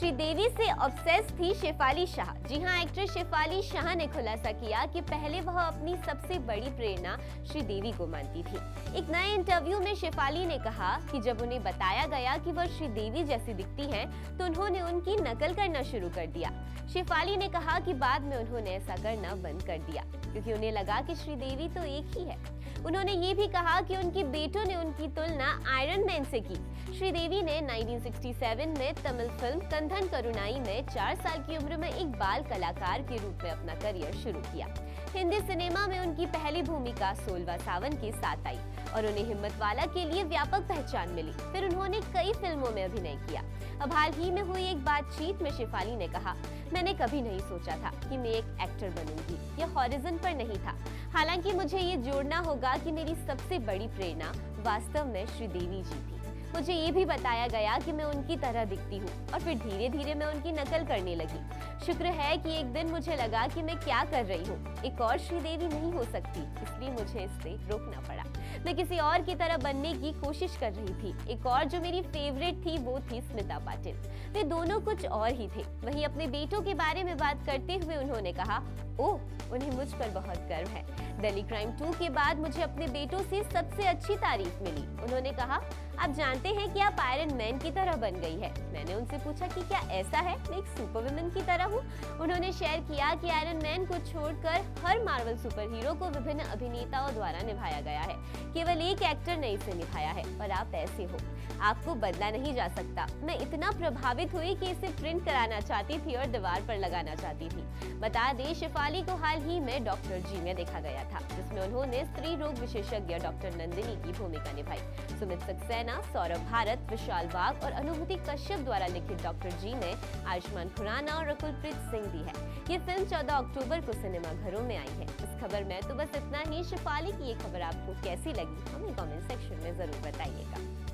श्रीदेवी से ऑब्सेस थी शेफाली शाह। जी हां, एक्ट्रेस शेफाली शाह ने खुलासा किया कि पहले वह अपनी सबसे बड़ी प्रेरणा श्रीदेवी को मानती थी। एक नए इंटरव्यू में शेफाली ने कहा कि जब उन्हें बताया गया कि वह श्रीदेवी जैसी दिखती हैं, तो उन्होंने उनकी नकल करना शुरू कर दिया। शेफाली ने कहा कि बाद में उन्होंने ऐसा करना बंद कर दिया क्योंकि उन्हें लगा कि श्रीदेवी तो एक ही है। उन्होंने ये भी कहा कि उनके बेटों ने उनकी तुलना आयरन मैन से की। श्रीदेवी ने 1967 में तमिल फिल्म कंधन करुणाई में 4 साल की उम्र में एक बाल कलाकार के रूप में अपना करियर शुरू किया। हिंदी सिनेमा में उनकी पहली भूमिका 16वां सावन के साथ आई और उन्हें हिम्मतवाला के लिए व्यापक पहचान मिली। फिर उन्होंने कई फिल्मों में अभिनय किया। अब हाल ही में हुई एक बातचीत में शेफाली ने कहा, मैंने कभी नहीं सोचा था कि मैं एक एक्टर बनूंगी, यह हॉरिजन पर नहीं था। हालांकि मुझे ये जोड़ना होगा कि मेरी सबसे बड़ी प्रेरणा वास्तव में श्रीदेवी जी थी। मुझे ये भी बताया गया कि मैं उनकी तरह दिखती हूँ और फिर धीरे धीरे मैं उनकी नकल करने लगी। शुक्र है कि एक दिन मुझे लगा कि मैं क्या कर रही हूँ, एक और श्रीदेवी नहीं हो सकती, इसलिए मुझे इससे रोकना पड़ा। मैं किसी और की तरह बनने की कोशिश कर रही थी। एक और जो मेरी फेवरेट थी वो थी स्मिता पाटिल। वे दोनों कुछ और ही थे। वहीं अपने बेटों के बारे में बात करते हुए उन्होंने कहा, ओह, उन्हें मुझ पर बहुत गर्व है। दिल्ली क्राइम 2 के बाद मुझे अपने बेटों से सबसे अच्छी तारीफ मिली। उन्होंने कहा, आप जानते हैं कि आप आयरन मैन की तरह बन गई है। मैंने उनसे पूछा कि क्या ऐसा है, मैं एक सुपर वुमन की तरह हूँ। उन्होंने शेयर किया कि आयरन मैन को छोड़कर हर मार्वल सुपर हीरो को विभिन्न अभिनेताओं द्वारा निभाया गया है, केवल एक एक्टर ने इसे निभाया है और आप ऐसे हो, आपको बदला नहीं जा सकता। मैं इतना प्रभावित हुई कि इसे प्रिंट कराना चाहती थी और दीवार पर लगाना चाहती थी। बता दें, शेफाली को हाल ही में डॉक्टर जी में देखा गया था, जिसमें उन्होंने स्त्री रोग विशेषज्ञ डॉक्टर नंदिनी की भूमिका निभाई। सुमित सक्सेना, सौरभ भारत, विशाल वाघ और अनुभूति कश्यप द्वारा लिखित डॉक्टर जी में आयुष्मान खुराना और रकुलप्रीत सिंह दी है। ये फिल्म 14 अक्टूबर को सिनेमा घरों में आई है। इस खबर में तो बस इतना ही। शेफाली की ये खबर आपको कैसी लगी, हमें कमेंट सेक्शन में जरूर बताइएगा।